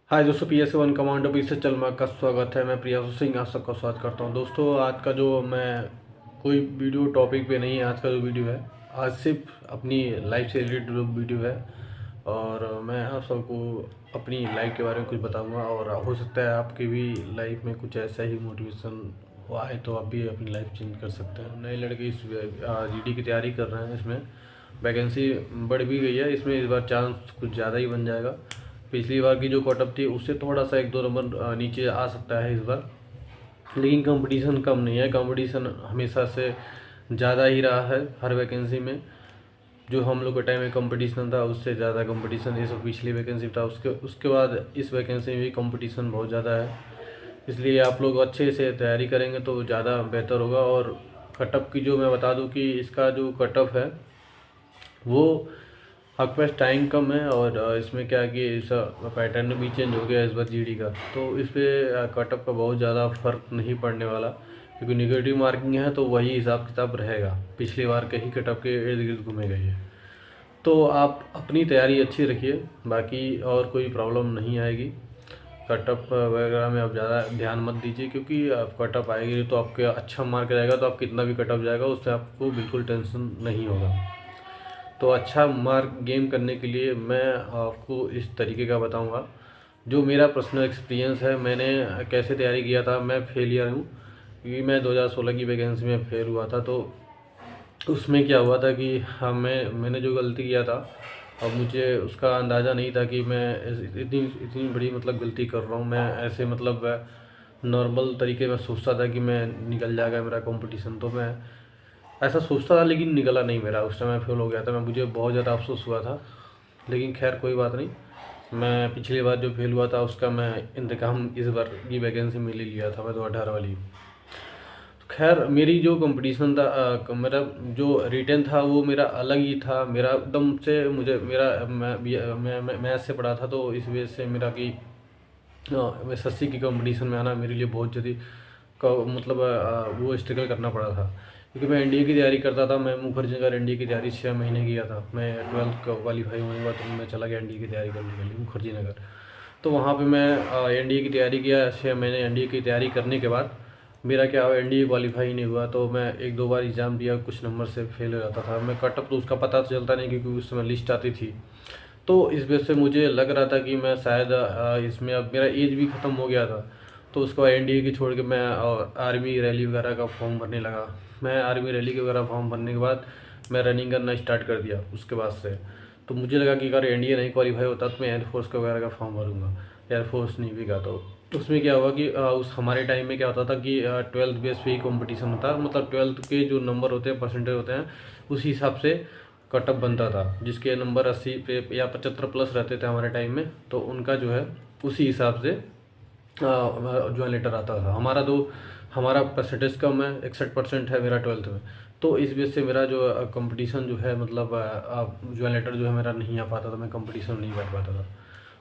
हाय दोस्तों, PS1 commando P से चलमा का स्वागत है। मैं प्रियांशु सिंह आप सबका स्वागत करता हूं। दोस्तों, आज का जो मैं कोई वीडियो टॉपिक पे नहीं है। आज का जो वीडियो है, आज सिर्फ अपनी लाइफ से रिलेटेड वीडियो है और मैं आप सबको अपनी लाइफ के बारे में कुछ बताऊंगा और हो सकता है आपकी भी लाइफ में कुछ ऐसा ही मोटिवेशन आए तो आप भी अपनी लाइफ चेंज कर सकते हैं। नए लड़के इस GD की तैयारी कर रहे हैं। इसमें वैकेंसी बढ़ भी गई है। इसमें इस बार चांस कुछ ज़्यादा ही बन जाएगा। पिछली बार की जो कटअप थी उससे थोड़ा सा 1-2 नंबर नीचे आ सकता है इस बार, लेकिन कंपटीशन कम नहीं है। कंपटीशन हमेशा से ज़्यादा ही रहा है हर वैकेंसी में। जो हम लोग के टाइम में कंपटीशन था उससे ज़्यादा कंपटीशन इस पिछली वैकेंसी था। उसके उसके बाद इस वैकेंसी में भी कंपटीशन बहुत ज़्यादा है। इसलिए आप लोग अच्छे से तैयारी करेंगे तो ज़्यादा बेहतर होगा। और कटअप की जो मैं बता दूं कि इसका जो कटअप है वो आपके पास टाइम कम है और इसमें क्या है कि इस पैटर्न भी चेंज हो गया इस बार GD का, तो इस पर कटअप का बहुत ज़्यादा फर्क नहीं पड़ने वाला, क्योंकि निगेटिव मार्किंग है तो वही हिसाब किताब रहेगा। पिछली बार के ही कटअप के इर्द गिर्द घूमेगा ये। तो आप अपनी तैयारी अच्छी रखिए, बाकी और कोई प्रॉब्लम नहीं आएगी। कटअप वगैरह में आप ज़्यादा ध्यान मत दीजिए, क्योंकि आप कटअप आएगी तो आपके अच्छा मार्क रहेगा तो आप कितना भी कटअप जाएगा उससे आपको बिल्कुल टेंशन नहीं होगा। तो अच्छा मार्क गेन करने के लिए मैं आपको इस तरीके का बताऊंगा जो मेरा पर्सनल एक्सपीरियंस है। मैंने कैसे तैयारी किया था। मैं फेलियर हूँ क्योंकि मैं 2016 की वैकेंसी में फेल हुआ था। तो उसमें क्या हुआ था कि मैंने जो गलती किया था, अब मुझे उसका अंदाज़ा नहीं था कि मैं इतनी इतनी बड़ी मतलब गलती कर रहा हूँ। मैं ऐसे मतलब नॉर्मल तरीके में सोचता था कि मैं निकल जाएगा मेरा कंपटीशन, तो मैं ऐसा सोचता था लेकिन निकला नहीं मेरा। उस टाइम मैं फेल हो गया था। मुझे बहुत ज़्यादा अफसोस हुआ था, लेकिन खैर कोई बात नहीं। मैं पिछली बार जो फेल हुआ था उसका मैं इंतकाम इस बार की वैकेंसी में ले लिया था। मैं 2018 वाली। तो खैर मेरी जो कंपटीशन था, मेरा जो रिटर्न था वो मेरा अलग ही था। मेरा एकदम से मुझे मेरा मैं मैथ से पढ़ा था, तो इस वजह से मेरा कि मैं SSC की कंपटीशन में आना मेरे लिए बहुत ज़्यादा मतलब वो स्ट्रगल करना पड़ा था, क्योंकि मैं NDA की तैयारी करता था। मैं मुखर्जी नगर NDA की तैयारी 6 महीने किया था। मैं 12th का क्वालिफाई होने के बाद तो मैं चला गया NDA की तैयारी करने के लिए मुखर्जी नगर। तो वहाँ पे मैं NDA की तैयारी किया 6 महीने। NDA की तैयारी करने के बाद मेरा क्या हुआ, NDA क्वालिफाई नहीं हुआ। तो मैं 1-2 बार एग्ज़ाम दिया, कुछ नंबर से फेल हो जाता था मैं। कटअप तो उसका पता चलता नहीं, क्योंकि उस समय लिस्ट आती थी। तो इस वजह से मुझे लग रहा था कि मैं शायद इसमें अब मेरा एज भी ख़त्म हो गया था। तो उसके बाद NDA की छोड़ के मैं आर्मी रैली वगैरह का फॉर्म भरने लगा। मैं आर्मी रैली के वगैरह फॉर्म भरने के बाद मैं रनिंग करना स्टार्ट कर दिया उसके बाद से। तो मुझे लगा कि अगर NDA नहीं क्वालिफाई होता तो मैं एयरफोर्स का वगैरह का फॉर्म भरूँगा, एयरफोर्स नेवी का। तो उसमें क्या हुआ कि उस हमारे टाइम में क्या होता था कि 12th बेस पे ही कंपटीशन होता है। मतलब 12th के जो नंबर होते हैं, परसेंटेज होते हैं, उसी हिसाब से कटअप बनता था। जिसके नंबर 80 पे या 75 प्लस रहते थे हमारे टाइम में, तो उनका जो है उसी हिसाब से ज्वाइन लेटर आता था। हमारा परसेंटेज कम है, 61% है मेरा 12th में। तो इस वजह से मेरा जो कंपटीशन जो है, मतलब ज्वाइन लेटर जो है मेरा नहीं आ पाता था। मैं कंपटीशन नहीं बैठ पाता था।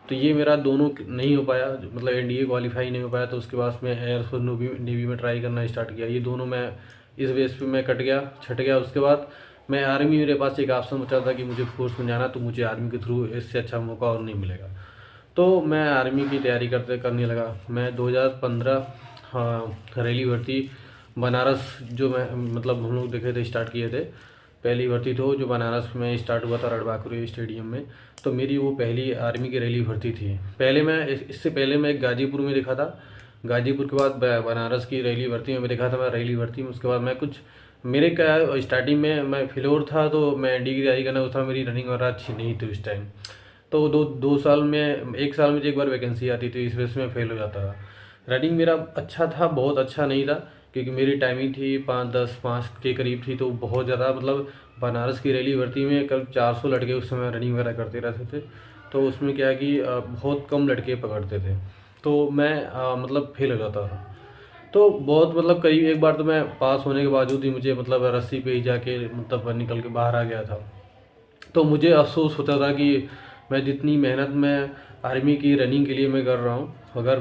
तो ये मेरा दोनों नहीं हो पाया, मतलब NDA क्वालिफाई नहीं हो पाया। तो उसके बाद मैं एयरफोर्स नेवी में ट्राई करना स्टार्ट किया। ये दोनों मैं इस बेस पे मैं छट गया। उसके बाद मैं आर्मी, मेरे पास एक ऑप्शन बचा था कि मुझे फोर्स में जाना, तो मुझे आर्मी के थ्रू इससे अच्छा मौका और नहीं मिलेगा। तो मैं आर्मी की तैयारी करने लगा। मैं 2015 रैली भर्ती बनारस, जो मैं मतलब हम लोग देखे थे, स्टार्ट किए थे। पहली भर्ती तो जो बनारस में स्टार्ट हुआ था रणबांकुरे स्टेडियम में। तो मेरी वो पहली आर्मी की रैली भर्ती थी। पहले मैं इससे पहले मैं एक गाजीपुर में देखा था। गाजीपुर के बाद बनारस की रैली भर्ती में देखा था मैं रैली भर्ती में। उसके बाद मैं कुछ मेरे क्या स्टार्टिंग में मैं फ्लोर था, तो मैं NDA की तैयारी करना था। मेरी रनिंग वगैरह अच्छी नहीं थी उस टाइम। तो दो साल में, एक साल में एक बार वैकेंसी आती थी, इस वजह से मैं फेल हो जाता था। रनिंग मेरा अच्छा था, बहुत अच्छा नहीं था, क्योंकि मेरी टाइमिंग थी 5-10-5 के करीब थी। तो बहुत ज़्यादा मतलब बनारस की रैली भर्ती में करीब 400 लड़के उस समय रनिंग वगैरह करते रहते थे। तो उसमें क्या है कि बहुत कम लड़के पकड़ते थे। तो मैं मतलब फेल हो जाता था। तो बहुत मतलब करीब एक बार तो मैं पास होने के बावजूद ही मुझे मतलब रस्सी पे ही जाके मतलब निकल के बाहर आ गया था। तो मुझे अफ़सोस होता था कि मैं जितनी मेहनत मैं आर्मी की रनिंग के लिए मैं कर रहा हूँ, अगर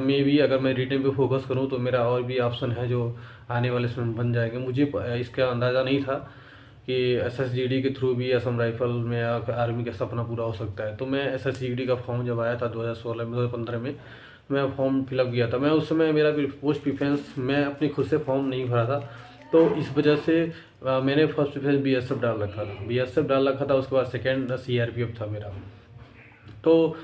मैं रिटेन पे फोकस करूँ तो मेरा और भी ऑप्शन है जो आने वाले समय में बन जाएंगे। मुझे इसका अंदाज़ा नहीं था कि SSGD के थ्रू भी असम राइफल में आर्मी का सपना पूरा हो सकता है। तो मैं SSGD का फॉर्म जब आया था 2016 में 2015 में, मैं फॉर्म फिलअप किया था। मैं उस समय मेरा पोस्ट प्रिफरेंस मैं अपनी खुद से फॉर्म नहीं भरा था, तो इस वजह से मैंने फर्स्ट प्रिफरेंस BSF डाल रखा था। BSF डाल रखा था, उसके बाद सेकेंड CRPF था मेरा। तो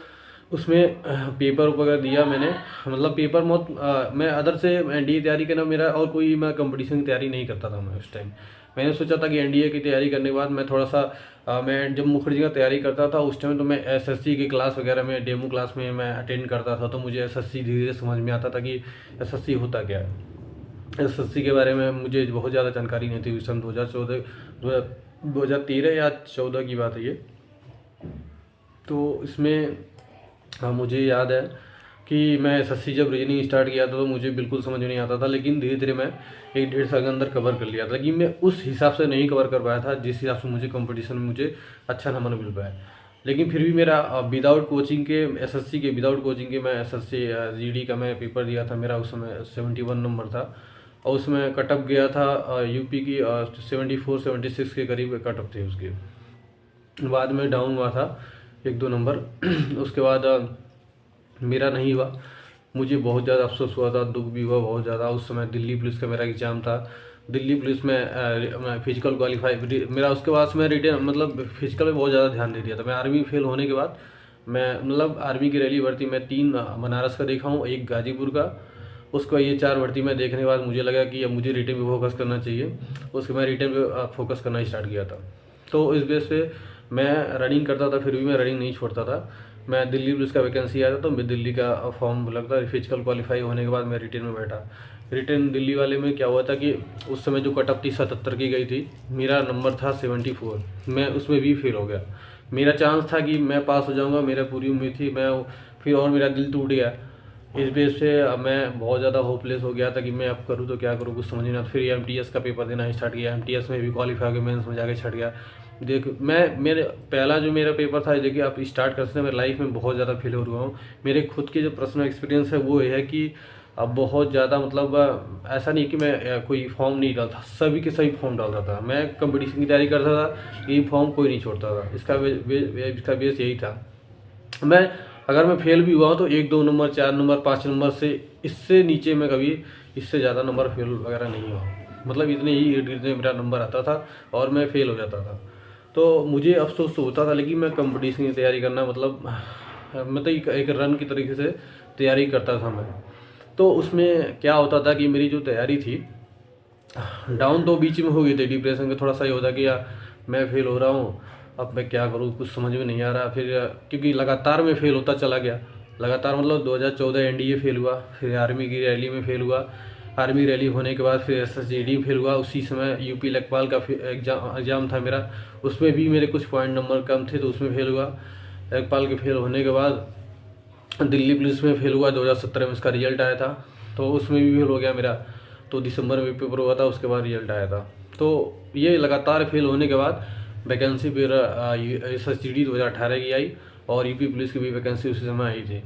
उसमें पेपर वगैरह दिया मैंने, मतलब पेपर बहुत मैं अदर से NDA तैयारी करना, मेरा और कोई मैं कंपटीशन की तैयारी नहीं करता था मैं उस टाइम। मैंने सोचा था कि NDA की तैयारी करने के बाद मैं थोड़ा सा मैं जब मुखर्जी का तैयारी करता था उस टाइम, तो मैं SSC की क्लास वगैरह में डेमो क्लास में मैं अटेंड करता था, तो मुझे SSC धीरे धीरे समझ में आता था कि SSC होता क्या है। SSC के बारे में मुझे बहुत ज़्यादा जानकारी नहीं थी। सन 2013 या 14 की बात है ये। तो इसमें मुझे याद है कि मैं SSC जब रीजनिंग स्टार्ट किया था तो मुझे बिल्कुल समझ में नहीं आता था, लेकिन धीरे धीरे मैं 1-1.5 साल के अंदर कवर कर लिया था। लेकिन मैं उस हिसाब से नहीं कवर कर पाया था जिस हिसाब से मुझे कंपटीशन में मुझे अच्छा नंबर मिल पाया। लेकिन फिर भी मेरा विदाउट कोचिंग के SSC के विदाउट कोचिंग के मैं SSC GD का मैं पेपर दिया था। मेरा उस समय 71 नंबर था और उसमें कटअप गया था UP की 74-76 के करीब कटअप थे उसके। बाद में डाउन हुआ था 1-2 नंबर उसके बाद मेरा नहीं हुआ। मुझे बहुत ज़्यादा अफसोस हुआ था, दुख भी हुआ बहुत ज़्यादा। उस समय दिल्ली पुलिस का मेरा एग्ज़ाम था। दिल्ली पुलिस में मैं फिजिकल क्वालिफाई मेरा, उसके बाद से मैं रिटेन मतलब फिजिकल में बहुत ज़्यादा ध्यान दे दिया था। मैं आर्मी फेल होने के बाद मैं मतलब आर्मी की रैली भर्ती मैं 3 बनारस का देखा हूँ, 1 गाजीपुर का। उसको ये 4 भर्ती में देखने के बाद मुझे लगा कि अब मुझे रिटेन पे फोकस करना चाहिए। उसके मैं रिटेन पे फोकस करना स्टार्ट किया था। तो इस बेस पे मैं रनिंग करता था, फिर भी मैं रनिंग नहीं छोड़ता था। मैं दिल्ली पुलिस का वैकेंसी आया था तो मैं दिल्ली का फॉर्म लगता है। फिजिकल क्वालिफाई होने के बाद मैं रिटेन में बैठा। रिटेन दिल्ली वाले में क्या हुआ था कि उस समय जो कटअप थी 77 की गई थी, मेरा नंबर था 74। मैं उसमें भी फेल हो गया। मेरा चांस था कि मैं पास हो जाऊंगा, मेरा पूरी उम्मीद थी। मैं फिर और मेरा दिल टूट गया। इस बेस से मैं बहुत ज़्यादा होपलेस हो गया था कि मैं अब करूँ तो क्या करूँ, कुछ समझ नहीं आता। फिर MTS का पेपर देना स्टार्ट किया। MTS में भी क्वालिफाई हो गया, मेंस में जाके छट गया। देख मेरे पहला जो मेरा पेपर था, देखिए आप स्टार्ट करते हैं, मेरी लाइफ में बहुत ज़्यादा फेलियर हुआ हूँ। मेरे खुद के जो पर्सनल एक्सपीरियंस है वो है कि अब बहुत ज़्यादा मतलब ऐसा नहीं कि मैं कोई फॉर्म नहीं डालता, सभी के सभी फॉर्म डालता था। मैं कंपटीशन की तैयारी करता था, ये फॉर्म कोई नहीं छोड़ता था। इसका बेस यही था। मैं अगर मैं फेल भी हुआ हूँ तो 1-2 नंबर, 4 नंबर, 5 नंबर से इससे नीचे मैं कभी इससे ज़्यादा नंबर फेल वगैरह नहीं हुआ। मतलब इतने ही इर्द-गिर्द मेरा नंबर आता था और मैं फेल हो जाता था। तो मुझे अफ़सोस तो होता था, लेकिन मैं कंपटीशन की तैयारी करना मतलब एक रन की तरीके से तैयारी करता था मैं। तो उसमें क्या होता था कि मेरी जो तैयारी थी डाउन तो बीच में हो गई थी। डिप्रेशन का थोड़ा सा ये होता कि यार मैं फेल हो रहा हूँ, अब मैं क्या करूँ, कुछ समझ में नहीं आ रहा। फिर क्योंकि लगातार मैं फेल होता चला गया, लगातार मतलब 2014 NDA फेल हुआ, फिर आर्मी की रैली में फेल हुआ। आर्मी रैली होने के बाद फिर SSGD फेल हुआ। उसी समय UP लेखपाल का एग्ज़ाम था मेरा, उसमें भी मेरे कुछ पॉइंट नंबर कम थे तो उसमें फेल हुआ। लेखपाल के फेल होने के बाद दिल्ली पुलिस में फेल हुआ। 2017 में इसका रिजल्ट आया था, तो उसमें भी फेल हो गया मेरा। तो दिसंबर में पेपर हुआ था, उसके बाद रिजल्ट आया था। तो ये लगातार फेल होने के बाद वैकेंसी फिर SSGD 2018 की आई और UP पुलिस की भी वैकेंसी उसी समय आई थी।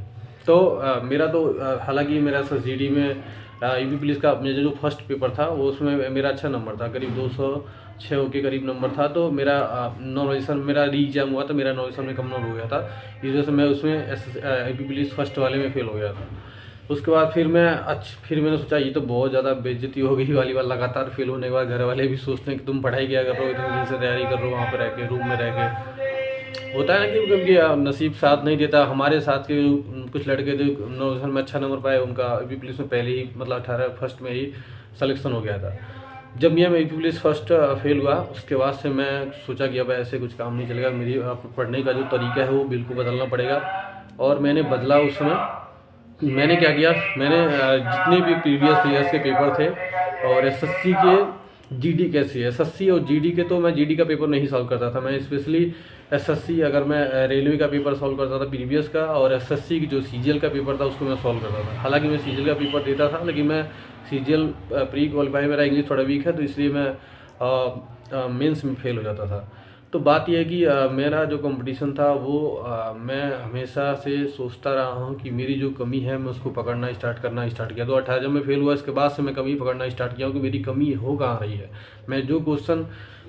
तो मेरा तो हालांकि मेरा SSGD में UP पुलिस का मेरा जो फर्स्ट पेपर था वो उसमें मेरा अच्छा नंबर था, करीब 206 के करीब नंबर था। तो मेरा नॉमिनेशन मेरा री एग्जाम हुआ था, मेरा नॉमिनेशन में कम नंबर हो गया था। इस वजह से मैं उसमें UP पुलिस फर्स्ट वाले में फेल हो गया था। उसके बाद फिर मैंने सोचा ये तो बहुत ज़्यादा बेइज्जती हो गई वाली बात। लगातार फेल होने के बाद घर वाले भी सोचते हैं कि तुम पढ़ाई क्या कर रहे हो, इतने दिन से तैयारी कर रहे हो, वहाँ पर रह के रूम में रह के। होता है ना कि कभी नसीब साथ नहीं देता। हमारे साथ के कुछ लड़के जो नॉमिनेशन में अच्छा नंबर पाए, उनका UP पुलिस में पहले ही मतलब 18 फर्स्ट में ही सिलेक्शन हो गया था। जब मैं UP पुलिस फर्स्ट फेल हुआ, उसके बाद से मैं सोचा कि अब ऐसे कुछ काम नहीं चलेगा, मेरी पढ़ने का जो तरीका है वो बिल्कुल बदलना पड़ेगा। और मैंने बदला। उस समय मैंने क्या किया, मैंने जितने भी प्रीवियस ईयर्स के पेपर थे और SSC के GD कैसे, SSC और GD के, तो मैं GD का पेपर नहीं सॉल्व करता था। मैं स्पेशली SSC अगर मैं रेलवे का पेपर सॉल्व करता था प्रीवियस का, और SSC की जो CGL का पेपर था उसको मैं सॉल्व करता था। हालांकि मैं CGL का पेपर देता था, लेकिन मैं CGL प्री क्वालिफाई, मेरा इंग्लिश थोड़ा वीक है तो इसलिए मैं मेंस में फेल हो जाता था। तो बात यह है कि मेरा जो कंपटीशन था वो मैं हमेशा से सोचता रहा हूँ कि मेरी जो कमी है मैं उसको पकड़ना स्टार्ट किया। तो 18 जब मैं फेल हुआ, इसके बाद से मैं कमी पकड़ना स्टार्ट किया हूँ कि मेरी कमी हो कहाँ रही है। मैं जो क्वेश्चन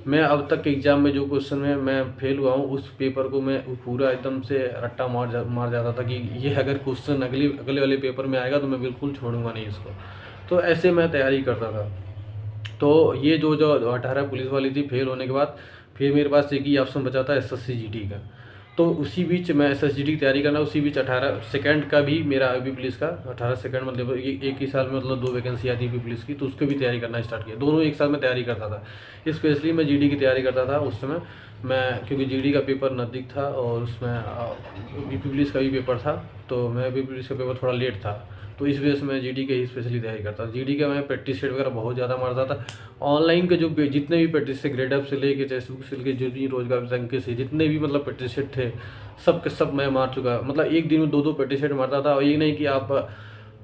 मैं अब तक के एग्ज़ाम में जो क्वेश्चन में मैं फेल हुआ हूँ, उस पेपर को मैं पूरा एकदम से रट्टा मार जाता था कि ये अगर क्वेश्चन अगले अगले वाले पेपर में आएगा तो मैं बिल्कुल छोड़ूंगा नहीं इसको। तो ऐसे मैं तैयारी करता था। तो ये जो जो 18 पुलिस वाली थी, फेल होने के बाद फिर मेरे पास एक ही ऑप्शन बचा था SSC GD का। तो उसी बीच मैं SSC GD की तैयारी करना, उसी बीच 18 सेकंड का भी मेरा यूपी पुलिस का 18 सेकंड मतलब एक ही साल में मतलब 2 वैकेंसी आती यूपी पुलिस की, तो उसकी भी तैयारी करना स्टार्ट किया। दोनों एक साथ में तैयारी करता था। स्पेशली मैं GD की तैयारी करता था उस समय मैं, क्योंकि GD का पेपर नज़दीक था और उसमें यूपी पुलिस का भी पेपर था, तो मैं यूपी पुलिस का पेपर थोड़ा लेट था, तो इस वजह से मैं GD के ही स्पेशली तैयारी करता था। GD का मैं प्रैक्टिस सेट वगैरह बहुत ज़्यादा मारता था। ऑनलाइन के जो जितने भी प्रैक्टिस से ग्रेड अप से लेके टेक्स्ट बुक से लेके जो भी रोजगार संख्या से जितने भी मतलब प्रैक्टिस सेट थे, सब के सब मैं मार चुका। मतलब एक दिन में 2-2 प्रैक्टिस सेट मारता था। और ये नहीं कि आप,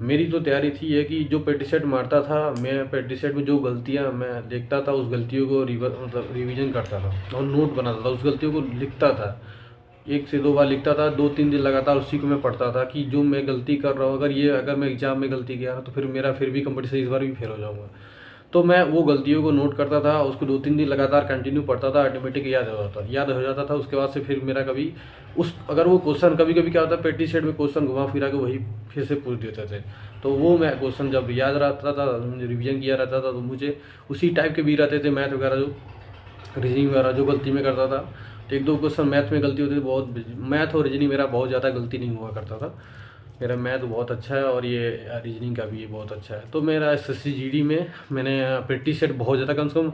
मेरी तो तैयारी थी ये कि जो प्रैक्टिस सेट मारता था मैं, प्रैक्टिस सेट में जो गलतियाँ मैं देखता था उस गलतियों को मतलब रिविज़न करता था और नोट बनाता था, उस गलतियों को लिखता था। 1 से 2 बार लिखता था, 2-3 दिन लगातार उसी को मैं पढ़ता था कि जो मैं गलती कर रहा हूँ, अगर मैं एग्ज़ाम में गलती किया तो फिर मेरा फिर भी कंपटीशन इस बार भी फेल हो जाऊँगा। तो मैं वो गलतियों को नोट करता था, उसको 2-3 दिन लगातार कंटिन्यू पढ़ता था, ऑटोमेटिक याद हो जाता था। उसके बाद से फिर मेरा कभी अगर वो क्वेश्चन, कभी कभी क्या होता है प्रैक्टिस सेट में क्वेश्चन घुमा फिरा के वही फिर से पूछ देते थे, तो वो मैं क्वेश्चन जब याद रहता था, रिविजन किया रहता था, तो मुझे उसी टाइप के भी रहते थे मैथ वगैरह, जो रीजनिंग वगैरह जो गलती में करता था। तो 1-2 क्वेश्चन मैथ में गलती होती थी बहुत। मैथ और रीजनिंग मेरा बहुत ज़्यादा गलती नहीं हुआ करता था। मेरा मैथ बहुत अच्छा है और ये रीजनिंग का भी ये बहुत अच्छा है। तो मेरा SSC GD में मैंने प्रैक्टिस सेट बहुत ज़्यादा, कम से कम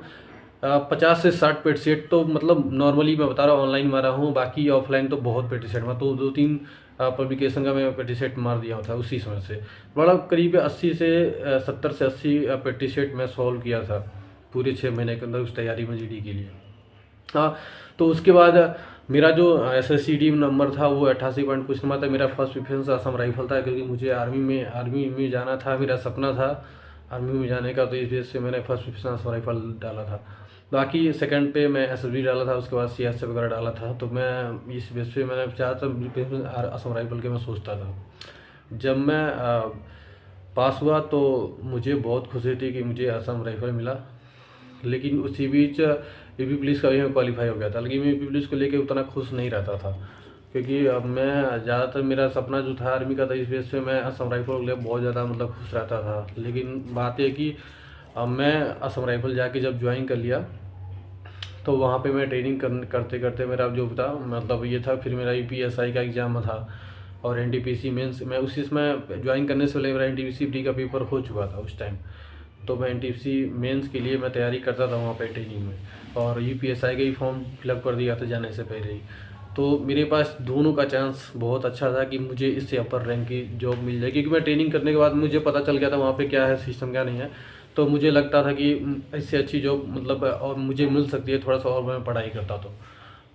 50 से 60 प्रैक्टिस सेट तो मतलब नॉर्मली मैं बता रहा हूँ ऑनलाइन मारा हूँ, बाकी ऑफलाइन तो बहुत प्रैक्टिस सेट, तो 2-3 पब्लिकेशन का मैं प्रैक्टिस सेट मार दिया था उसी समय से। बड़ा करीब 80 से 70 से 80 प्रैक्टिस सेट मैं सॉल्व किया था पूरे 6 महीने के अंदर उस तैयारी में GD के लिए। हाँ, तो उसके बाद मेरा जो SSC GD नंबर था वो 88 पॉइंट कुछ नंबर था। मेरा फर्स्ट प्रेफरेंस असम राइफल था, क्योंकि मुझे आर्मी में जाना था, मेरा सपना था आर्मी में जाने का, तो इस वजह से मैंने फर्स्ट प्रेफरेंस असम राइफल डाला था। बाकी सेकंड पे मैं SSB डाला था, उसके बाद CSF वगैरह डाला था। तो मैं इस बेस पे मैंने ज़्यादातर असम राइफल के मैं सोचता था। जब मैं पास हुआ तो मुझे बहुत खुशी थी कि मुझे असम राइफल मिला, लेकिन उसी बीच यूपी पुलिस का भी मैं क्वालिफाई हो गया था। लेकिन मैं यूपी पुलिस को लेके उतना खुश नहीं रहता था, क्योंकि अब मैं ज़्यादातर मेरा सपना जो था आर्मी का था, इस वजह से मैं असम राइफल के लिए बहुत ज़्यादा मतलब खुश रहता था। लेकिन बात यह कि अब मैं असम राइफल जाके जब ज्वाइन कर लिया, तो वहाँ पे मैं ट्रेनिंग करते करते मेरा जो था मतलब ये था, फिर मेरा UPSI का एग्ज़ाम था और NTPC मेंस, मैं उसी समय ज्वाइन करने से पहले मेरा NTPC प्री का पेपर हो चुका था उस टाइम। तो मैं NTPC मेंस के लिए मैं तैयारी करता था वहाँ पे ट्रेनिंग में, और UPSI का ही फॉर्म फिलअप कर दिया था जाने से पहले ही। तो मेरे पास दोनों का चांस बहुत अच्छा था कि मुझे इससे अपर रैंक की जॉब मिल जाए, क्योंकि मैं ट्रेनिंग करने के बाद मुझे पता चल गया था वहाँ पे क्या है सिस्टम क्या नहीं है। तो मुझे लगता था कि इससे अच्छी जॉब मतलब और मुझे मिल सकती है, थोड़ा सा और मैं पढ़ाई करता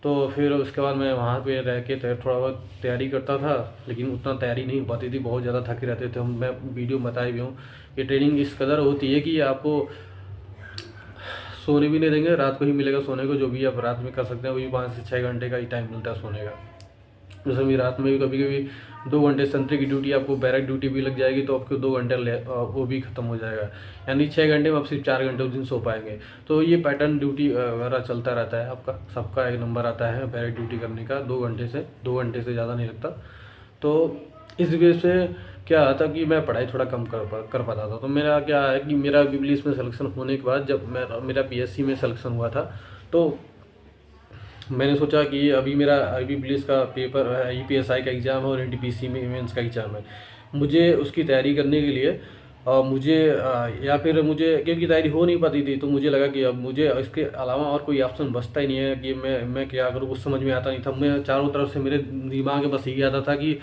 तो फिर उसके बाद मैं वहाँ पे रह के थोड़ा बहुत तैयारी करता था, लेकिन उतना तैयारी नहीं हो पाती थी, बहुत ज़्यादा थके रहते थे हम। मैं वीडियो में बताए भी हूँ कि ट्रेनिंग इस कदर होती है कि आपको सोने भी नहीं देंगे, रात को ही मिलेगा सोने को, जो भी आप रात में कर सकते हैं वही 5 से 6 घंटे का ही टाइम मिलता है सोने का। जैसे भी रात में भी कभी कभी 2 घंटे सेंट्री की ड्यूटी, आपको बैरक ड्यूटी भी लग जाएगी तो आपको 2 घंटे वो भी ख़त्म हो जाएगा, यानी 6 घंटे में आप सिर्फ 4 घंटे उस दिन सो पाएंगे। तो ये पैटर्न ड्यूटी वगैरह चलता रहता है आपका, सबका एक नंबर आता है बैरक ड्यूटी करने का, 2 घंटे से ज़्यादा नहीं लगता। तो इस वजह से क्या था कि मैं पढ़ाई थोड़ा कम कर पाता था। तो मेरा क्या है कि मेरा पुलिस में सिलेक्शन होने के बाद जब मेरा PSC में सिलेक्शन हुआ था, तो मैंने सोचा कि अभी मेरा यूपी पुलिस का पेपर है, UPSI का एग्ज़ाम है और NTPC में मेंस का एग्ज़ाम है, मुझे उसकी तैयारी करने के लिए मुझे या फिर मुझे क्योंकि तैयारी हो नहीं पाती थी, तो मुझे लगा कि अब मुझे इसके अलावा और कोई ऑप्शन बचता ही नहीं है कि मैं क्या करूँ, कुछ समझ में आता नहीं था। मैं चारों तरफ से मेरे दिमाग में बस यही आता था कि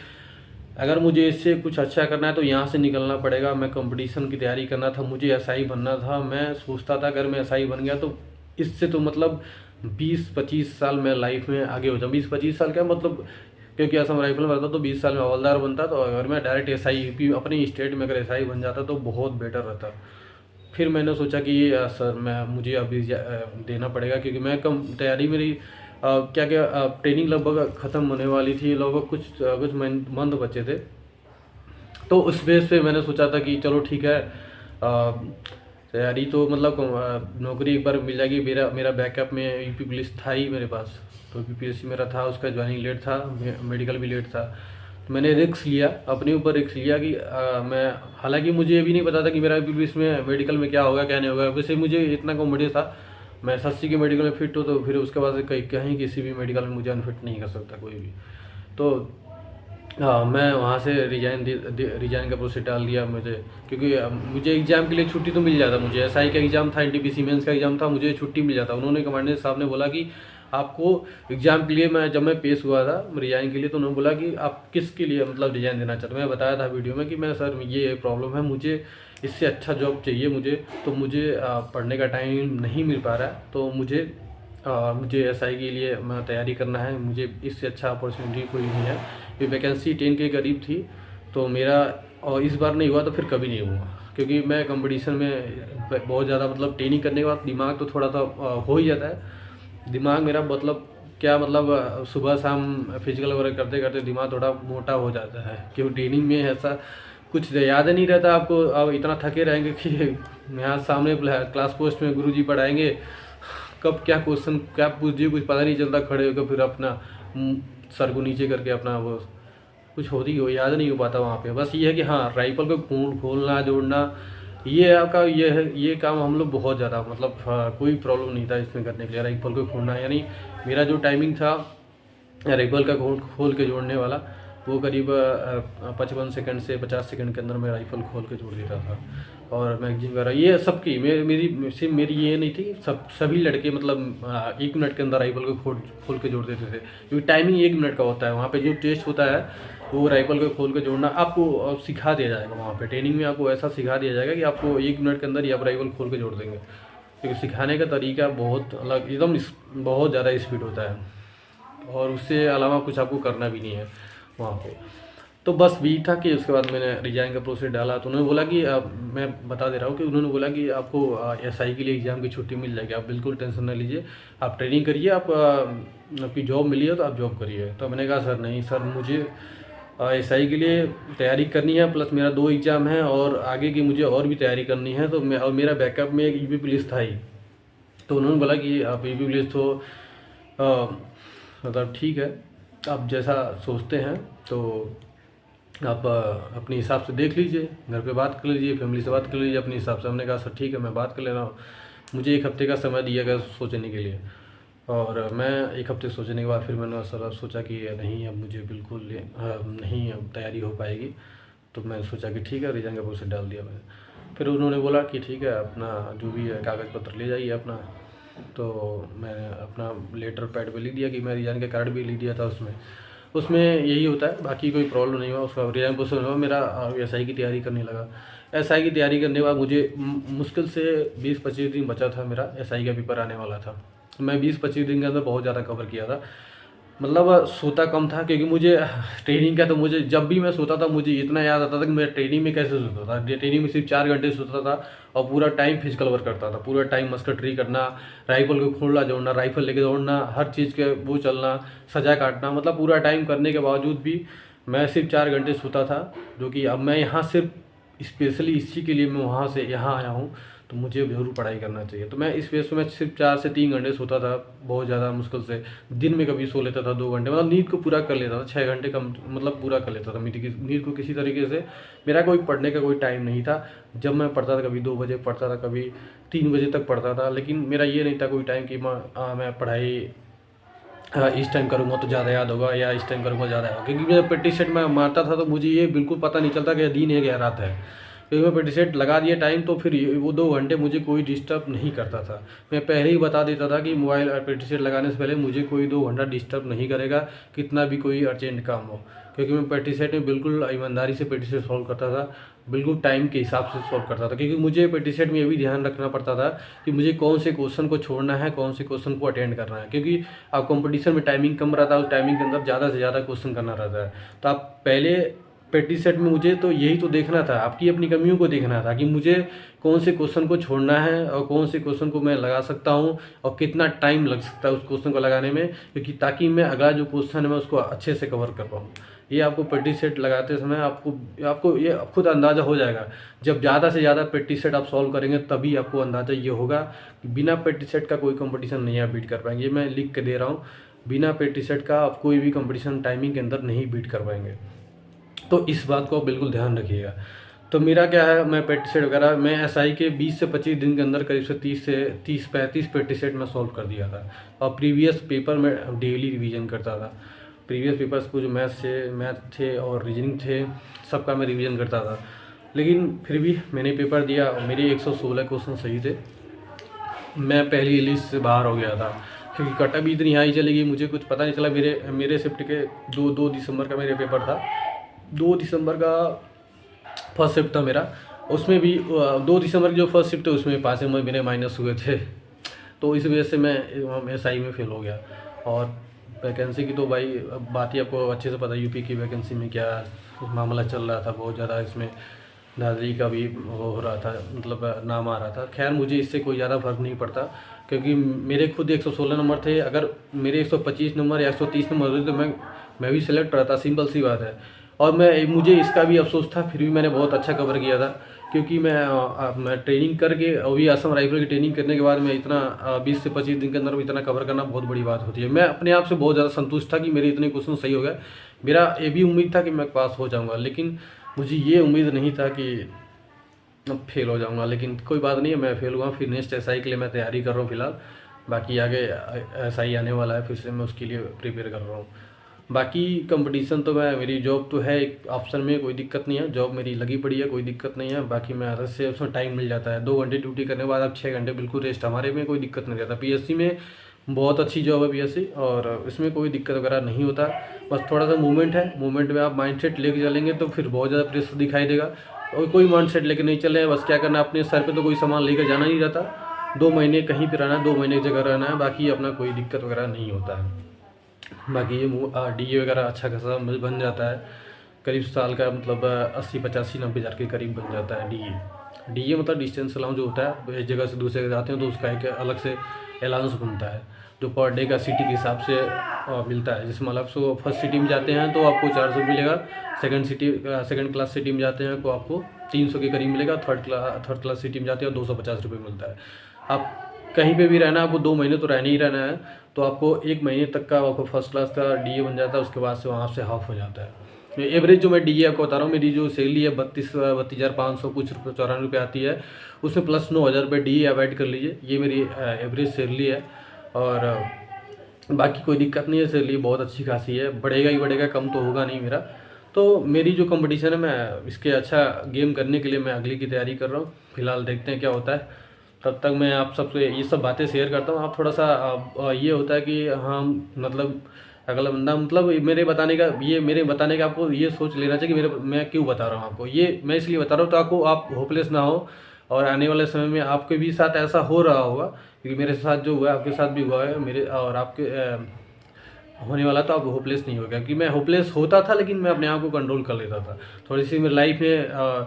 अगर मुझे इससे कुछ अच्छा करना है तो यहाँ से निकलना पड़ेगा। मैं कंपटीशन की तैयारी करना था, मुझे SI बनना था। मैं सोचता था अगर मैं SI बन गया तो इससे तो मतलब 20-25 साल मैं लाइफ में आगे हो जाऊँ। 20-25 साल क्या मतलब, क्योंकि असम राइफल में रहता तो 20 साल में हवलदार बनता, तो अगर मैं डायरेक्ट SI अपनी स्टेट में अगर SI बन जाता तो बहुत बेटर रहता। फिर मैंने सोचा कि सर मुझे अभी देना पड़ेगा, क्योंकि मैं कम तैयारी मेरी क्या ट्रेनिंग लगभग ख़त्म होने वाली थी, लगभग कुछ मंथ बचे थे। तो उस बेस पे मैंने सोचा था कि चलो ठीक है, तैयारी तो मतलब नौकरी एक बार मिल जाएगी। मेरा मेरा बैकअप में यूपी पुलिस था ही मेरे पास, तो यूपीपीएससी मेरा था, उसका ज्वाइनिंग लेट था, मेडिकल भी लेट था। तो मैंने रिस्क लिया, अपने ऊपर रिस्क लिया कि मैं, हालांकि मुझे ये भी नहीं पता था कि मेरा यूपी पुलिस में मेडिकल में क्या होगा क्या नहीं होगा। वैसे मुझे इतना कॉन्फिडेंस था मैं एसएससी के मेडिकल में फिट हो, तो फिर उसके बाद कहीं किसी भी मेडिकल में मुझे अनफिट नहीं कर सकता कोई भी। तो हाँ, मैं वहाँ से रिजाइन का प्रोसेस डाल दिया मुझे, क्योंकि मुझे एग्ज़ाम के लिए छुट्टी तो मिल जाता। मुझे एसआई का एग्ज़ाम था, एनटीपीसी मेंस का एग्ज़ाम था, मुझे छुट्टी मिल जाता। उन्होंने कमांडेंट साहब ने बोला कि आपको एग्ज़ाम के लिए, जब मैं पेश हुआ था रिजाइन के लिए, तो उन्होंने बोला कि आप किसके लिए मतलब रिजाइन देना चाहते हो। मैं बताया था वीडियो में कि मैं सर ये प्रॉब्लम है, मुझे इससे अच्छा जॉब चाहिए मुझे, तो मुझे पढ़ने का टाइम नहीं मिल पा रहा है, तो मुझे एसआई के लिए मैं तैयारी करना है, मुझे इससे अच्छा अपॉर्चुनिटी कोई नहीं है। ये वैकेंसी 10 के करीब थी, तो मेरा, और इस बार नहीं हुआ तो फिर कभी नहीं हुआ, क्योंकि मैं कंपटीशन में बहुत ज़्यादा मतलब ट्रेनिंग करने के बाद दिमाग तो थोड़ा सा हो ही जाता है। दिमाग मेरा मतलब क्या मतलब सुबह शाम फिजिकल वर्क करते करते दिमाग थोड़ा मोटा हो जाता है, क्योंकि ट्रेनिंग में ऐसा कुछ याद नहीं रहता आपको। अब इतना थके रहेंगे कि यहाँ सामने क्लास पोस्ट में गुरुजी पढ़ाएंगे, कब क्या क्वेश्चन क्या पूछ दिए कुछ पता नहीं चलता, खड़े होकर फिर अपना सर को नीचे करके अपना वो कुछ होती हो याद नहीं हो पाता वहाँ पे। बस ये है कि हाँ, राइफल को खोलना जोड़ना, ये आपका ये है, ये काम हम लोग बहुत ज़्यादा मतलब कोई प्रॉब्लम नहीं था इसमें करने के लिए। राइफल को खोलना यानी मेरा जो टाइमिंग था राइफल का खोल के जोड़ने वाला, वो करीब 55 सेकंड से 50 सेकंड के अंदर मैं राइफल खोल के जोड़ देता था। और मैगजीन वगैरह ये सबकी मेरी सिर्फ मेरी ये नहीं थी, सभी लड़के मतलब 1 मिनट के अंदर राइफल को खोल के जोड़ देते थे, क्योंकि टाइमिंग 1 मिनट का होता है। वहाँ पे जो टेस्ट होता है वो राइफल को खोल के जोड़ना आपको सिखा दिया जाएगा। वहाँ पे ट्रेनिंग में आपको ऐसा सिखा दिया जाएगा कि आपको 1 मिनट के अंदर ही आप राइफल खोल के जोड़ देंगे, क्योंकि सिखाने का तरीका बहुत अलग, एकदम बहुत ज़्यादा स्पीड होता है, और उससे अलावा कुछ आपको करना भी नहीं है वहाँ पे। तो बस वही था कि उसके बाद मैंने रिजाइन का प्रोसेस डाला, तो उन्होंने बोला कि मैं बता दे रहा हूँ कि उन्होंने बोला कि आपको एसआई के लिए एग्ज़ाम की छुट्टी मिल जाएगी, आप बिल्कुल टेंशन ना लीजिए, आप ट्रेनिंग करिए, आपकी जॉब मिली है तो आप जॉब करिए। तो मैंने कहा सर नहीं सर, मुझे एसआई के लिए तैयारी करनी है, प्लस मेरा 2 एग्ज़ाम है और आगे की मुझे और भी तैयारी करनी है, तो और मेरा बैकअप में एक यूपी पुलिस था ही। तो उन्होंने बोला कि आप यूपी पुलिस तो मतलब ठीक है, आप जैसा सोचते हैं तो आप अपने हिसाब से देख लीजिए, घर पे बात कर लीजिए, फैमिली से बात कर लीजिए अपने हिसाब से। हमने कहा सर ठीक है, मैं बात कर ले रहा हूँ। मुझे 1 हफ्ते का समय दिया गया सोचने के लिए, और मैं 1 हफ्ते सोचने के बाद फिर मैंने सर सोचा कि नहीं अब मुझे बिल्कुल नहीं अब तैयारी हो पाएगी। तो मैं सोचा कि ठीक है, रिजाइन का प्रोसेस डाल दिया मैंने। फिर उन्होंने बोला कि ठीक है, अपना जो भी है कागज़ पत्र ले जाइए अपना। तो मैंने अपना लेटर पैड पे लिख दिया कि मैं रिजाइन का कार्ड भी लिख दिया था उसमें यही होता है, बाकी कोई प्रॉब्लम नहीं हुआ। उसका रिजाइन प्रोसेस हुआ, मेरा एसआई की तैयारी करने लगा। एसआई की तैयारी करने के बाद मुझे मुश्किल से 20-25 दिन बचा था, मेरा एसआई का पेपर आने वाला था। मैं 20-25 दिन के अंदर बहुत ज़्यादा कवर किया था, मतलब सोता कम था, क्योंकि मुझे ट्रेनिंग का, तो मुझे जब भी मैं सोता था मुझे इतना याद आता था कि मैं ट्रेनिंग में कैसे सोता था। ट्रेनिंग में सिर्फ 4 घंटे सोता था और पूरा टाइम फिजिकल वर्क करता था, पूरा टाइम मस्कटरी करना, राइफल को खोलना जोड़ना, राइफल लेके दौड़ना, हर चीज़ के वो चलना, सजा काटना, मतलब पूरा टाइम करने के बावजूद भी मैं सिर्फ 4 घंटे सोता था। जो कि अब मैं यहाँ सिर्फ स्पेशली इसी के लिए मैं वहाँ से यहाँ आया हूँ, तो मुझे ज़रूर पढ़ाई करना चाहिए। तो मैं इस वजह से मैं सिर्फ 4 से 3 घंटे सोता था, बहुत ज़्यादा मुश्किल से। दिन में कभी सो लेता था 2 घंटे, मतलब नींद को पूरा कर लेता था, 6 घंटे कम मतलब पूरा कर लेता था नींद को किसी तरीके से। मेरा कोई पढ़ने का कोई टाइम नहीं था। जब मैं पढ़ता था कभी 2 बजे पढ़ता था, कभी 3 बजे तक पढ़ता था, लेकिन मेरा ये नहीं था कोई टाइम कि मैं पढ़ाई इस टाइम करूँगा तो ज़्यादा याद होगा, या इस टाइम करूँगा ज़्यादा याद, क्योंकि मैं प्रैक्टिस सेट में मारता था तो मुझे ये बिल्कुल पता नहीं चलता कि दिन है या रात है, क्योंकि मैं प्रैक्टिस सेट लगा दिया टाइम, तो फिर वो 2 घंटे मुझे कोई डिस्टर्ब नहीं करता था। मैं पहले ही बता देता था कि मोबाइल प्रैक्टिस सेट लगाने से पहले मुझे कोई 2 घंटा डिस्टर्ब नहीं करेगा, कितना भी कोई अर्जेंट काम हो, क्योंकि मैं प्रैक्टिस सेट में बिल्कुल ईमानदारी से प्रैक्टिस सेट सॉल्व करता था, बिल्कुल टाइम के हिसाब से सॉल्व करता था। क्योंकि मुझे प्रैक्टिस सेट में ये भी ध्यान रखना पड़ता था कि मुझे कौन से क्वेश्चन को छोड़ना है, कौन से क्वेश्चन को अटेंड करना है, क्योंकि आप कंपटीशन में टाइमिंग कम रहता है, उस टाइमिंग के अंदर ज़्यादा से ज़्यादा क्वेश्चन करना रहता है। तो आप पहले प्रैक्टिस सेट में मुझे तो यही तो देखना था, आपकी अपनी कमियों को देखना था कि मुझे कौन से क्वेश्चन को छोड़ना है और कौन से क्वेश्चन को मैं लगा सकता हूँ और कितना टाइम लग सकता है उस क्वेश्चन को लगाने में, क्योंकि ताकि मैं अगला जो क्वेश्चन है मैं उसको अच्छे से कवर कर पाऊँ। ये आपको पेटी सेट लगाते समय आपको आपको ये खुद अंदाज़ा हो जाएगा। जब ज़्यादा से ज़्यादा पेटी सेट आप सॉल्व करेंगे तभी आपको अंदाज़ा ये होगा कि बिना पेटी सेट का कोई कंपटीशन नहीं आप बीट कर पाएंगे। ये मैं लिख के दे रहा हूँ, बिना पेटी सेट का आप कोई भी कंपटीशन टाइमिंग के अंदर नहीं बीट कर पाएंगे। तो इस बात को बिल्कुल ध्यान रखिएगा। तो मेरा क्या है, मैं पेटी सेट वगैरह मैं एसआई के 20 से 25 दिन के अंदर करीब से 30 पेटी सेट मैं सॉल्व कर दिया था। और प्रीवियस पेपर में डेली रिवीजन करता था। प्रीवियस पेपर्स को जो मैथ थे और रीजनिंग थे, सबका मैं रिवीजन करता था। लेकिन फिर भी मैंने पेपर दिया, मेरे 116 क्वेश्चन सही थे। मैं पहली लिस्ट से बाहर हो गया था क्योंकि कट भी इतनी हाई चली गई, मुझे कुछ पता नहीं चला। मेरे शिफ्ट के 2 दिसंबर का मेरे पेपर था। 2 दिसंबर का फर्स्ट शिफ्ट था मेरा। उसमें भी 2 दिसंबर की जो फर्स्ट शिफ्ट है उसमें 5 नंबर मेरे माइनस हुए थे। तो इस वजह से मैं एसआई में फेल हो गया। और वैकेंसी की तो भाई बात ही आपको अच्छे से पता है, यूपी की वैकेंसी में क्या मामला चल रहा था। बहुत ज़्यादा इसमें दादाजी का भी वो हो रहा था, मतलब नाम आ रहा था। खैर मुझे इससे कोई ज़्यादा फ़र्क नहीं पड़ता क्योंकि मेरे खुद 116 नंबर थे। अगर मेरे 125 नंबर या 130 नंबर होते तो मैं भी सिलेक्ट रहता, सिंपल सी बात है। और मुझे इसका भी अफसोस था, फिर भी मैंने बहुत अच्छा कवर किया था क्योंकि मैं ट्रेनिंग करके अभी असम राइफल की ट्रेनिंग करने के बाद मैं इतना 20 से 25 दिन के अंदर इतना कवर करना बहुत बड़ी बात होती है। मैं अपने आप से बहुत ज़्यादा संतुष्ट था कि मेरे इतने क्वेश्चन सही हो गए। मेरा ये भी उम्मीद था कि मैं पास हो जाऊँगा, लेकिन मुझे ये उम्मीद नहीं था कि अब फेल हो जाऊँगा। लेकिन कोई बात नहीं है, मैं फेल हुआ। फिर नेक्स्ट एसआई के लिए मैं तैयारी कर रहा हूँ फिलहाल। बाकी आगे एसआई आने वाला है, फिर से मैं उसके लिए प्रिपेयर कर रहा हूँ। बाकी कंपटीशन तो मेरी जॉब तो है एक ऑप्शन में, कोई दिक्कत नहीं है। जॉब मेरी लगी पड़ी है, कोई दिक्कत नहीं है। बाकी मैं अलग से उसमें टाइम मिल जाता है। 2 घंटे ड्यूटी करने के बाद अब 6 घंटे बिल्कुल रेस्ट, हमारे में कोई दिक्कत नहीं रहता। पीएससी में बहुत अच्छी जॉब है पीएससी, और इसमें कोई दिक्कत वगैरह नहीं होता। बस थोड़ा सा मूवमेंट है, मूवमेंट में आप माइंडसेट लेके चलेंगे तो फिर बहुत ज़्यादा प्रेशर दिखाई देगा। और कोई माइंडसेट लेके नहीं चले, बस क्या करना है, अपने सर पे तो कोई सामान लेकर जाना नहीं रहता। 2 महीने कहीं पर रहना है, 2 महीने की जगह रहना है, बाकी अपना कोई दिक्कत वगैरह नहीं होता है। बाकी ये डीए वगैरह अच्छा खासा बन जाता है, करीब साल का मतलब 80-85-90 हज़ार के करीब बन जाता है डीए मतलब डिस्टेंस अलाउंस जो होता है। एक जगह से दूसरे जगह जाते हैं तो उसका एक अलग से अलाउंस बनता है जो पर डे का सिटी के हिसाब से मिलता है। जैसे मतलब सो फर्स्ट सिटी में जाते हैं तो आपको 400 मिलेगा, सेकंड क्लास सिटी में जाते हैं तो आपको 300 के करीब मिलेगा, थर्ड क्लास सिटी में जाते हैं 250 रुपये मिलता है। आप कहीं पे भी रहना, आपको 2 महीने तो रहना ही रहना है, तो आपको 1 महीने तक का आपको फर्स्ट क्लास का डीए बन जाता है। उसके बाद से वहाँ से हाफ हो जाता है। एवरेज जो मैं डीए आपको बता रहा हूँ, मेरी जो सैलरी है 32,500 कुछ 94 रुपये आती है, उसमें प्लस 9,000 रुपये डीए अवॉइड कर लीजिए। ये मेरी एवरेज सैलरी है। और बाकी कोई दिक्कत नहीं है, सैलरी बहुत अच्छी खासी है, बढ़ेगा ही बढ़ेगा, कम तो होगा नहीं मेरा। तो मेरी जो कंपटीशन है, मैं इसके अच्छा गेम करने के लिए मैं अगली की तैयारी कर रहा हूँ। फिलहाल देखते हैं क्या होता है। तब तक मैं आप सबसे ये सब बातें शेयर करता हूँ। आप थोड़ा सा ये होता है कि हाँ मतलब अगला बंदा मतलब मेरे बताने का आपको ये सोच लेना चाहिए कि मैं क्यों बता रहा हूँ आपको। ये मैं इसलिए बता रहा हूँ तो आप होपलेस ना हो, और आने वाले समय में आपके भी साथ ऐसा हो रहा होगा, क्योंकि मेरे साथ जो हुआ है आपके साथ भी हुआ है, मेरे और आपके होने वाला। तो आप होपलेस नहीं होगा, क्योंकि मैं होपलेस होता था लेकिन मैं अपने आप को कंट्रोल कर लेता था। थोड़ी सी मेरी लाइफ में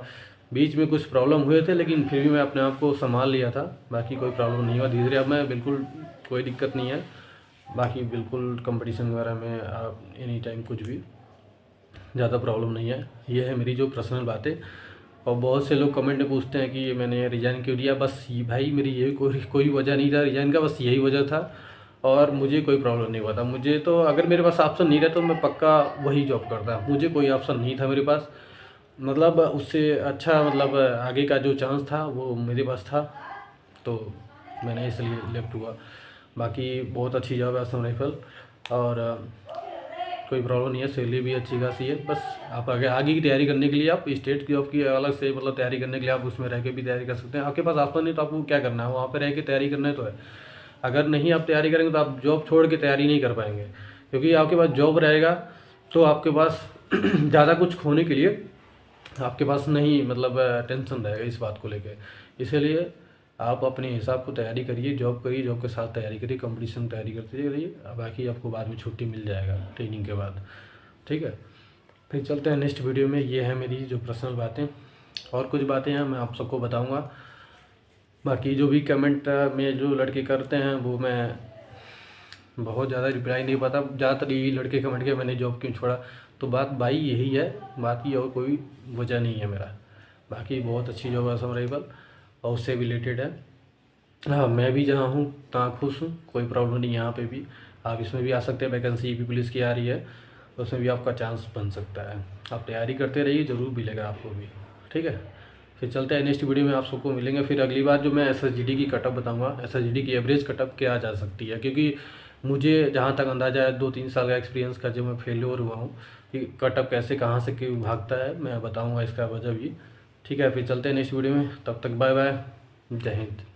बीच में कुछ प्रॉब्लम हुए थे, लेकिन फिर भी मैं अपने आप को संभाल लिया था। बाकी कोई प्रॉब्लम नहीं हुआ, धीरे धीरे अब मैं बिल्कुल कोई दिक्कत नहीं है। बाकी बिल्कुल कंपटीशन वगैरह में एनी टाइम कुछ भी ज़्यादा प्रॉब्लम नहीं है। ये है मेरी जो पर्सनल बातें। और बहुत से लोग कमेंट में पूछते हैं कि मैंने रिज़ाइन क्यों दिया। बस भाई मेरी ये कोई वजह नहीं था रिज़ाइन का, बस यही वजह था। और मुझे कोई प्रॉब्लम नहीं हुआ था। मुझे तो अगर मेरे पास ऑप्शन नहीं रहता तो मैं पक्का वही जॉब करता। मुझे कोई ऑप्शन नहीं था मेरे पास, मतलब उससे अच्छा मतलब आगे का जो चांस था वो मेरे पास था, तो मैंने इसलिए लेफ्ट हुआ। बाकी बहुत अच्छी जॉब है असम राइफल, और कोई प्रॉब्लम नहीं है, सैलरी भी अच्छी खासी है। बस आप आगे की तैयारी करने के लिए आप स्टेट की जॉब की अलग से मतलब तैयारी करने के लिए आप उसमें रह के भी तैयारी कर सकते हैं। आपके पास ऑप्शन नहीं तो आपको क्या करना है, वहाँ पर रह के तैयारी करना है तो है। अगर नहीं आप तैयारी करेंगे तो आप जॉब छोड़ के तैयारी नहीं कर पाएंगे, क्योंकि आपके पास जॉब रहेगा तो आपके पास ज़्यादा कुछ खोने के लिए आपके पास नहीं मतलब टेंशन रहेगा इस बात को लेके। इसीलिए आप अपने हिसाब को तैयारी करिए, जॉब करिए, जॉब के साथ तैयारी करिए, कंपटीशन तैयारी करते रहिए। बाकी आपको बाद में छुट्टी मिल जाएगा ट्रेनिंग के बाद, ठीक है। फिर चलते हैं नेक्स्ट वीडियो में। ये है मेरी जो पर्सनल बातें, और कुछ बातें हैं मैं आप सबको बताऊँगा। बाकी जो भी कमेंट में जो लड़के करते हैं वो मैं बहुत ज़्यादा रिप्लाई नहीं पाता। ज़्यादातर यही लड़के कमेंट किया मैंने जॉब क्यों छोड़ा, तो बात भाई यही है, बाकी और कोई वजह नहीं है मेरा। बाकी बहुत अच्छी जॉब है असम राइफल और उससे रिलेटेड है। हाँ, मैं भी जहाँ हूँ तहाँ खुश हूँ, कोई प्रॉब्लम नहीं यहाँ पे भी। आप इसमें भी आ सकते हैं, वैकेंसी भी पुलिस की आ रही है, तो उसमें भी आपका चांस बन सकता है। आप तैयारी करते रहिए, ज़रूर मिलेगा आपको भी। ठीक है, फिर चलते हैं नेक्स्ट वीडियो में, आप सबको मिलेंगे। फिर अगली बार जो मैं SSGD की कटअप बताऊँगा, SSGD की एवरेज कटअप क्या जा सकती है, क्योंकि मुझे जहाँ तक अंदाज़ा है 2-3 साल का एक्सपीरियंस का, जो मैं फेल्योर हुआ हूँ कि कटअप कैसे कहाँ से क्यों भागता है, मैं बताऊँगा इसका वजह भी। ठीक है, फिर चलते हैं नेक्स्ट वीडियो में, तब तक बाय बाय, जय हिंद।